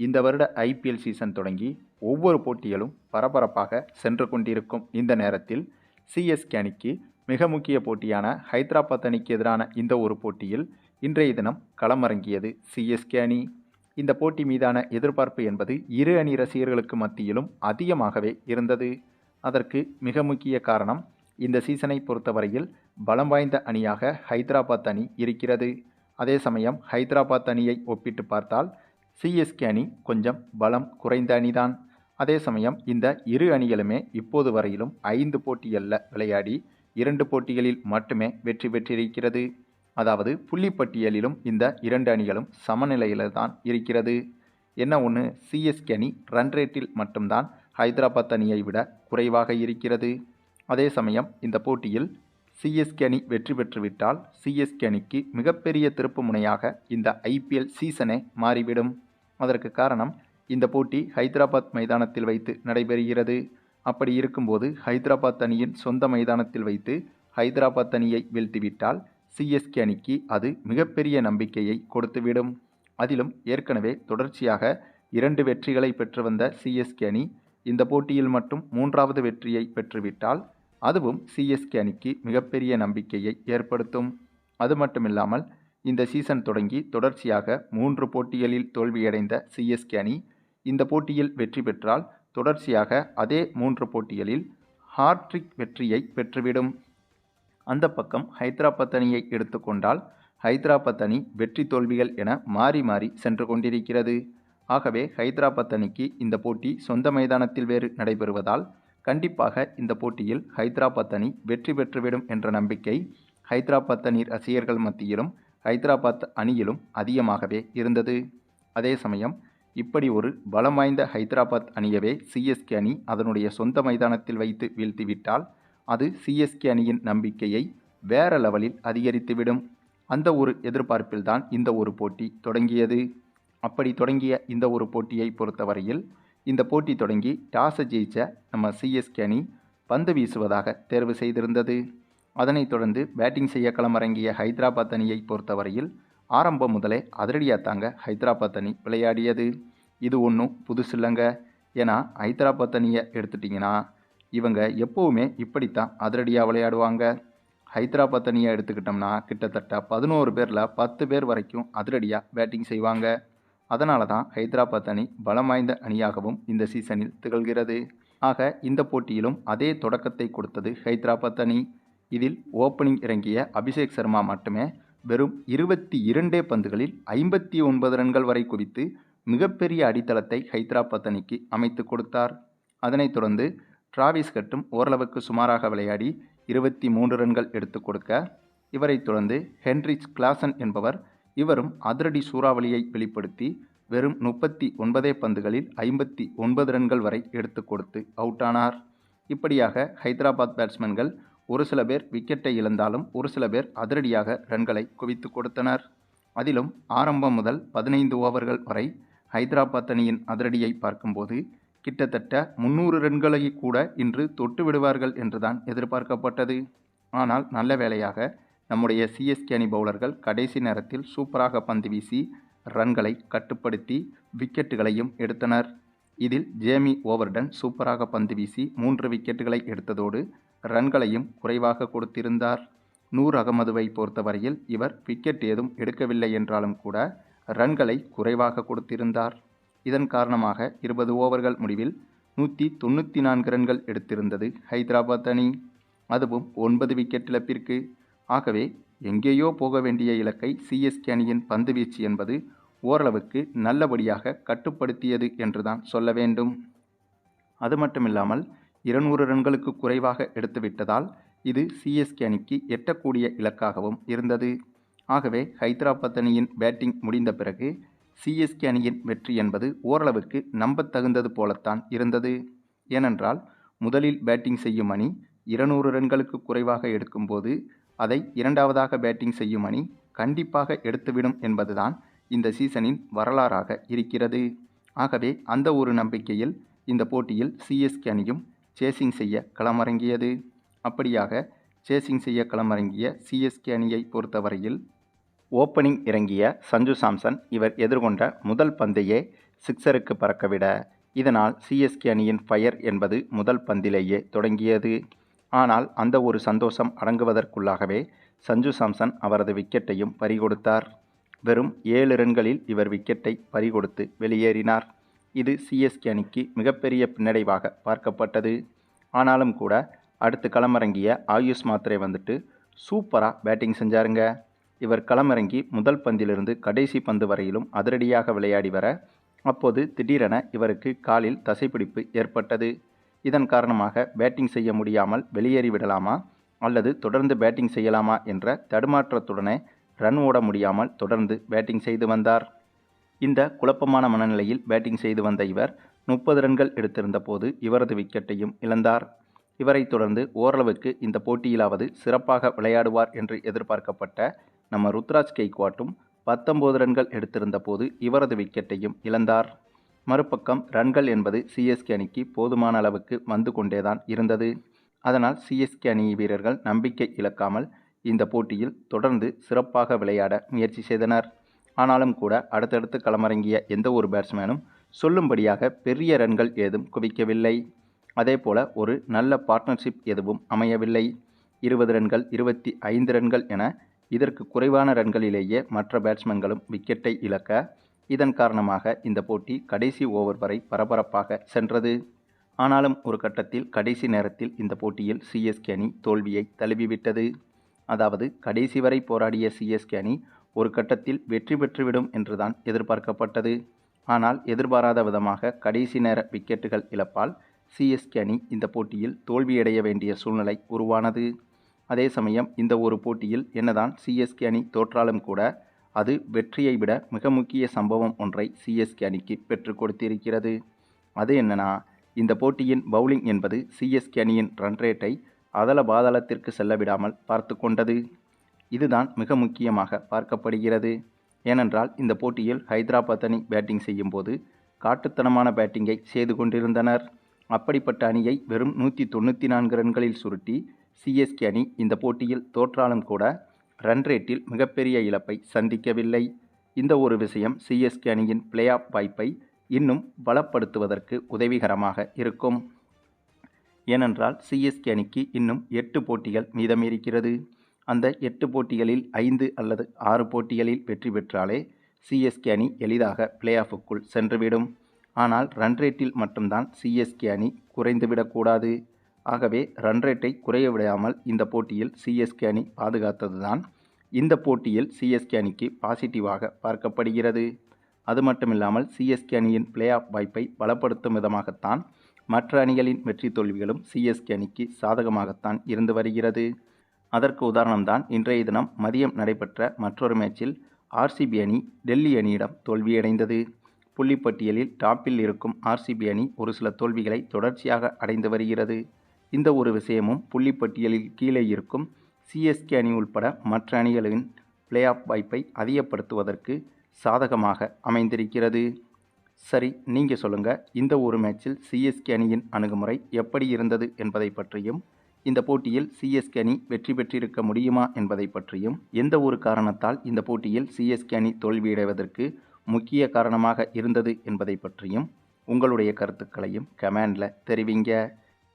இந்த வருட IPL season தொடங்கி ஒவ்வொரு போட்டிகளும் பரபரப்பாக சென்று கொண்டிருக்கும் இந்த நேரத்தில் சிஎஸ்கே அணிக்கு மிக முக்கிய போட்டியான ஹைதராபாத் அணிக்கு எதிரான இந்த ஒரு போட்டியில் இன்றைய தினம் களமிறங்கியது சிஎஸ்கே அணி. இந்த போட்டி மீதான எதிர்பார்ப்பு என்பது இரு அணி ரசிகர்களுக்கு மத்தியிலும் அதிகமாகவே இருந்தது. அதற்கு மிக முக்கிய காரணம், இந்த சீசனை பொறுத்தவரையில் பலம் வாய்ந்த அணியாக ஹைதராபாத் அணி இருக்கிறது. அதே சமயம் ஹைதராபாத் அணியை ஒப்பிட்டு பார்த்தால் சிஎஸ்கே அணி கொஞ்சம் பலம் குறைந்த அணிதான். அதே சமயம் இந்த இரு அணிகளுமே இப்போது வரையிலும் 5 போட்டிகளில் விளையாடி 2 போட்டிகளில் மட்டுமே வெற்றி பெற்றிருக்கிறது. அதாவது புள்ளிப்பட்டியலிலும் இந்த 2 அணிகளும் சமநிலையில் தான் இருக்கிறது. என்ன ஒன்று, சிஎஸ்கே அணி ரன் ரேட்டில் மட்டும்தான் ஹைதராபாத் அணியை விட குறைவாக இருக்கிறது. அதே சமயம் இந்த போட்டியில் சிஎஸ்கே அணி வெற்றி பெற்றுவிட்டால் சிஎஸ்கே அணிக்கு மிகப்பெரிய திருப்பு முனையாக இந்த ஐபிஎல் சீசனே மாறிவிடும். அதற்கு காரணம், இந்த போட்டி ஹைதராபாத் மைதானத்தில் வைத்து நடைபெறுகிறது. அப்படி இருக்கும்போது ஹைதராபாத் அணியின் சொந்த மைதானத்தில் வைத்து ஹைதராபாத் அணியை வீழ்த்திவிட்டால் சிஎஸ்கே அணிக்கு அது மிகப்பெரிய நம்பிக்கையை கொடுத்துவிடும். அதிலும் ஏற்கனவே தொடர்ச்சியாக 2 வெற்றிகளை பெற்று வந்த சிஎஸ்கே அணி இந்த போட்டியில் மட்டும் 3வது வெற்றியை பெற்றுவிட்டால் அதுவும் சிஎஸ்கே அணிக்கு மிகப்பெரிய நம்பிக்கையை ஏற்படுத்தும். அது மட்டுமில்லாமல் இந்த சீசன் தொடங்கி தொடர்ச்சியாக 3 போட்டிகளில் தோல்வியடைந்த சிஎஸ்கே அணி இந்த போட்டியில் வெற்றி பெற்றால் தொடர்ச்சியாக அதே 3 போட்டிகளில் ஹாட்ரிக் வெற்றியை பெற்றுவிடும். அந்த பக்கம் ஹைதராபாத் அணியை எடுத்துக்கொண்டால் ஹைதராபாத் அணி வெற்றி தோல்விகள் என மாறி மாறி சென்று கொண்டிருக்கிறது. ஆகவே ஹைதராபாத் அணிக்கு இந்த போட்டி சொந்த மைதானத்தில் வேறு நடைபெறுவதால் கண்டிப்பாக இந்த போட்டியில் ஹைதராபாத் அணி வெற்றி பெற்றுவிடும் என்ற நம்பிக்கை ஹைதராபாத் அணி ரசிகர்கள் மத்தியிலும் ஹைதராபாத் அணியிலும் அதிகமாகவே இருந்தது. அதே சமயம் இப்படி ஒரு பலம் வாய்ந்த ஹைதராபாத் அணியவே சிஎஸ்கே அணி அதனுடைய சொந்த மைதானத்தில் வைத்து வீழ்த்திவிட்டால் அது சிஎஸ்கே அணியின் நம்பிக்கையை வேற லெவலில் அதிகரித்துவிடும். அந்த ஒரு எதிர்பார்ப்பில்தான் இந்த ஒரு போட்டி தொடங்கியது. அப்படி தொடங்கிய இந்த ஒரு போட்டியை பொறுத்தவரையில் இந்த போட்டி தொடங்கி டாஸை ஜெயிச்ச நம்ம சிஎஸ்கே அணி பந்து வீசுவதாக தேர்வு செய்திருந்தது. அதனைத் தொடர்ந்து பேட்டிங் செய்ய களமிறங்கிய ஹைதராபாத் அணியை பொறுத்தவரையில் ஆரம்பம் முதலே அதிரடியாத்தாங்க ஹைதராபாத் அணி விளையாடியது. இது ஒன்றும் புதுசு இல்லைங்க. ஏன்னா ஹைதராபாத் அணியை எடுத்துட்டிங்கன்னா இவங்க எப்போவுமே இப்படித்தான் அதிரடியாக விளையாடுவாங்க. ஹைதராபாத் அணியை எடுத்துக்கிட்டோம்னா கிட்டத்தட்ட 11 பேரில் 10 பேர் வரைக்கும் அதிரடியாக பேட்டிங் செய்வாங்க. அதனால தான் ஹைதராபாத் அணி பலம் வாய்ந்த அணியாகவும் இந்த சீசனில் திகழ்கிறது. ஆக இந்த போட்டியிலும் அதே தொடக்கத்தை கொடுத்தது ஹைதராபாத் அணி. இதில் ஓப்பனிங் இறங்கிய அபிஷேக் சர்மா மட்டுமே வெறும் 22 பந்துகளில் 59 ரன்கள் வரை குவித்து மிகப்பெரிய அடித்தளத்தை ஹைதராபாத் அணிக்கு அமைத்து கொடுத்தார். அதனைத் தொடர்ந்து டிராவிஸ் ஹெட்டும் ஓரளவுக்கு சுமாராக விளையாடி 23 ரன்கள் எடுத்து கொடுக்க, இவரைத் தொடர்ந்து ஹென்ரிச் கிளாசன் என்பவர் இவரும் அதிரடி சூறாவளியை வெளிப்படுத்தி வெறும் 39 பந்துகளில் 59 ரன்கள் வரை எடுத்து கொடுத்து அவுட் ஆனார். இப்படியாக ஹைதராபாத் பேட்ஸ்மேன்கள் ஒரு சில பேர் விக்கெட்டை இழந்தாலும் ஒரு சில பேர் அதிரடியாக ரன்களை குவித்து கொடுத்தனர். அதிலும் ஆரம்பம் முதல் 15 ஓவர்கள் வரை ஹைதராபாத் அணியின் அதிரடியை பார்க்கும்போது கிட்டத்தட்ட 300 ரன்களை கூட இன்று தொட்டு விடுவார்கள் என்றுதான் எதிர்பார்க்கப்பட்டது. ஆனால் நல்ல வேளையாக நம்முடைய சிஎஸ்கே அணி பவுலர்கள் கடைசி நேரத்தில் சூப்பராக பந்து வீசி ரன்களை கட்டுப்படுத்தி விக்கெட்டுகளையும் எடுத்தனர். இதில் ஜேமி ஓவர்டன் சூப்பராக பந்து வீசி 3 விக்கெட்டுகளை எடுத்ததோடு ரன்களையும் குறைவாக கொடுத்திருந்தார். நூர் அகமதுவை பொறுத்தவரையில் இவர் விக்கெட் ஏதும் எடுக்கவில்லை என்றாலும் கூட ரன்களை குறைவாக கொடுத்திருந்தார். இதன் காரணமாக 20 ஓவர்கள் முடிவில் 194 ரன்கள் எடுத்திருந்தது ஹைதராபாத் அணி, அதுவும் 9 விக்கெட் இழப்பிற்கு. ஆகவே எங்கேயோ போக வேண்டிய இலக்கை சிஎஸ்கே அணியின் பந்து வீச்சு என்பது ஓரளவுக்கு நல்லபடியாக கட்டுப்படுத்தியது என்றுதான் சொல்ல வேண்டும். அது மட்டுமில்லாமல் 200 ரன்களுக்கு குறைவாக எடுத்துவிட்டதால் இது சிஎஸ்கே அணிக்கு எட்டக்கூடிய இலக்காகவும் இருந்தது. ஆகவே ஹைதராபாத் அணியின் பேட்டிங் முடிந்த பிறகு சிஎஸ்கே அணியின் வெற்றி என்பது ஓரளவுக்கு நம்பத்தகுந்தது போலத்தான் இருந்தது. ஏனென்றால் முதலில் பேட்டிங் செய்யும் அணி 200 ரன்களுக்கு குறைவாக எடுக்கும்போது அதை இரண்டாவதாக பேட்டிங் செய்யும் அணி கண்டிப்பாக எடுத்துவிடும் என்பதுதான் இந்த சீசனின் வரலாறாக இருக்கிறது. ஆகவே அந்த ஒரு நம்பிக்கையில் இந்த போட்டியில் சிஎஸ்கே அணியும் சேசிங் செய்ய களமிறங்கியது. அப்படியாக சேசிங் செய்ய களமிறங்கிய சிஎஸ்கே அணியை பொறுத்தவரையில் ஓப்பனிங் இறங்கிய சஞ்சு சாம்சன் இவர் எதிர்கொண்ட முதல் பந்தையே சிக்ஸருக்கு பறக்கவிட, இதனால் சிஎஸ்கே அணியின் ஃபயர் என்பது முதல் பந்திலேயே தொடங்கியது. ஆனால் அந்த ஒரு சந்தோஷம் அடங்குவதற்குள்ளாகவே சஞ்சு சாம்சன் அவரது விக்கெட்டையும் பறிகொடுத்தார். வெறும் 7 ரன்களில் இவர் விக்கெட்டை பறிகொடுத்து வெளியேறினார். இது சிஎஸ்கே அணிக்கு மிகப்பெரிய பின்னடைவாக பார்க்கப்பட்டது. ஆனாலும் கூட அடுத்து களமிறங்கிய ஆயுஷ் மாத்ரே வந்துட்டு சூப்பராக பேட்டிங் செஞ்சாருங்க. இவர் களமிறங்கி முதல் பந்திலிருந்து கடைசி பந்து வரையிலும் அதிரடியாக விளையாடி வர, அப்போது திடீரென இவருக்கு காலில் தசைப்பிடிப்பு ஏற்பட்டது. இதன் காரணமாக பேட்டிங் செய்ய முடியாமல் வெளியேறிவிடலாமா அல்லது தொடர்ந்து பேட்டிங் செய்யலாமா என்ற தடுமாற்றத்துடனே ரன் ஓட முடியாமல் தொடர்ந்து பேட்டிங் செய்து வந்தார். இந்த குழப்பமான மனநிலையில் பேட்டிங் செய்து வந்த இவர் 30 ரன்கள் எடுத்திருந்த போது இவரது விக்கெட்டையும் இழந்தார். இவரை தொடர்ந்து ஓரளவுக்கு இந்த போட்டியிலாவது சிறப்பாக விளையாடுவார் என்று எதிர்பார்க்கப்பட்ட நம்ம ருத்ராஜ் கெய்க்வாட்டும் 19 ரன்கள் எடுத்திருந்த போது இவரது விக்கெட்டையும் இழந்தார். மறுபக்கம் ரன்கள் என்பது சிஎஸ்கே அணிக்கு போதுமான அளவுக்கு வந்து கொண்டேதான் இருந்தது. அதனால் சிஎஸ்கே அணி வீரர்கள் நம்பிக்கை இழக்காமல் இந்த போட்டியில் தொடர்ந்து சிறப்பாக விளையாட முயற்சி செய்தனர். ஆனாலும் கூட அடுத்தடுத்து களமிறங்கிய எந்த ஒரு பேட்ஸ்மேனும் சொல்லும்படியாக பெரிய ரன்கள் ஏதும் குவிக்கவில்லை. அதேபோல ஒரு நல்ல பார்ட்னர்ஷிப் எதுவும் அமையவில்லை. 20 ரன்கள் 25 ரன்கள் என இதற்கு குறைவான ரன்களிலேயே மற்ற பேட்ஸ்மேன்களும் விக்கெட்டை இழக்க, இதன் காரணமாக இந்த போட்டி கடைசி ஓவர் வரை பரபரப்பாக சென்றது. ஆனாலும் ஒரு கட்டத்தில் கடைசி நேரத்தில் இந்த போட்டியில் சிஎஸ்கே அணி தோல்வியை தழுவிவிட்டது. அதாவது கடைசி வரை போராடிய சிஎஸ்கே அணி ஒரு கட்டத்தில் வெற்றி பெற்றுவிடும் என்றுதான் எதிர்பார்க்கப்பட்டது. ஆனால் எதிர்பாராத விதமாக கடைசி நேர விக்கெட்டுகள் இழப்பால் சிஎஸ்கே அணி இந்த போட்டியில் தோல்வியடைய வேண்டிய சூழ்நிலை உருவானது. அதே சமயம் இந்த ஒரு போட்டியில் என்னதான் சிஎஸ்கே அணி தோற்றாலும் கூட அது வெற்றியை விட மிக முக்கிய சம்பவம் ஒன்றை சிஎஸ்கே அணிக்கு பெற்றுக் கொடுத்திருக்கிறது. அது என்னன்னா, இந்த போட்டியின் பவுலிங் என்பது சிஎஸ்கே அணியின் ரன் ரேட்டை அதல பாதாளத்திற்கு செல்ல விடாமல் பார்த்து கொண்டது. இதுதான் மிக முக்கியமாக பார்க்கப்படுகிறது. ஏனென்றால் இந்த போட்டியில் ஹைதராபாத் அணி பேட்டிங் செய்யும் போது காட்டுத்தனமான பேட்டிங்கை செய்து கொண்டிருந்தனர். அப்படிப்பட்ட அணியை வெறும் 194 ரன்களில் சுருட்டி சிஎஸ்கே அணி இந்த போட்டியில் தோற்றாலும் கூட ரன் ரேட்டில் மிகப்பெரிய இழப்பை சந்திக்கவில்லை. இந்த ஒரு விஷயம் சிஎஸ்கே அணியின் பிளே ஆஃப் வாய்ப்பை இன்னும் பலப்படுத்துவதற்கு உதவிகரமாக இருக்கும். ஏனென்றால் சிஎஸ்கே அணிக்கு இன்னும் 8 போட்டிகள் மீதமிருக்கிறது. அந்த 8 போட்டிகளில் 5 அல்லது 6 போட்டிகளில் வெற்றி பெற்றாலே சிஎஸ்கே அணி எளிதாக பிளே ஆஃபுக்குள் சென்றுவிடும். ஆனால் ரன் ரேட்டில் மட்டும்தான் சிஎஸ்கே அணி குறைந்துவிடக்கூடாது. ஆகவே ரன் ரேட்டை குறைய விடாமல் இந்த போட்டியில் சிஎஸ்கே அணி பாதுகாத்ததுதான் இந்த போட்டியில் சிஎஸ்கே அணிக்கு பாசிட்டிவாக பார்க்கப்படுகிறது. அது மட்டுமில்லாமல் சிஎஸ்கே அணியின் பிளே ஆஃப் வாய்ப்பை பலப்படுத்தும் விதமாகத்தான் மற்ற அணிகளின் வெற்றி தோல்விகளும் சிஎஸ்கே அணிக்கு சாதகமாகத்தான் இருந்து வருகிறது. அதற்கு உதாரணம்தான் இன்றைய தினம் மதியம் நடைபெற்ற மற்றொரு மேட்சில் ஆர்சிபி அணி டெல்லி அணியிடம் தோல்வியடைந்தது. புள்ளிப்பட்டியலில் டாப்பில் இருக்கும் ஆர்சிபி அணி ஒரு சில தோல்விகளை தொடர்ச்சியாக அடைந்து வருகிறது. இந்த ஒரு விஷயமும் புள்ளிப்பட்டியலில் கீழே இருக்கும் சிஎஸ்கே அணி உள்பட மற்ற அணிகளின் பிளே ஆஃப் வாய்ப்பை அதிகப்படுத்துவதற்கு சாதகமாக அமைந்திருக்கிறது. சரி, நீங்கள் சொல்லுங்கள், இந்த ஒரு மேட்சில் சிஎஸ்கே அணியின் அணுகுமுறை எப்படி இருந்தது என்பதை பற்றியும், இந்த போட்டியில் சிஎஸ்கே அணி வெற்றி பெற்றிருக்க முடியுமா என்பதை பற்றியும், எந்த ஒரு காரணத்தால் இந்த போட்டியில் சிஎஸ்கே அணி தோல்வியடைவதற்கு முக்கிய காரணமாக இருந்தது என்பதை பற்றியும் உங்களுடைய கருத்துக்களையும் கமெண்டில் தெரிவிங்க.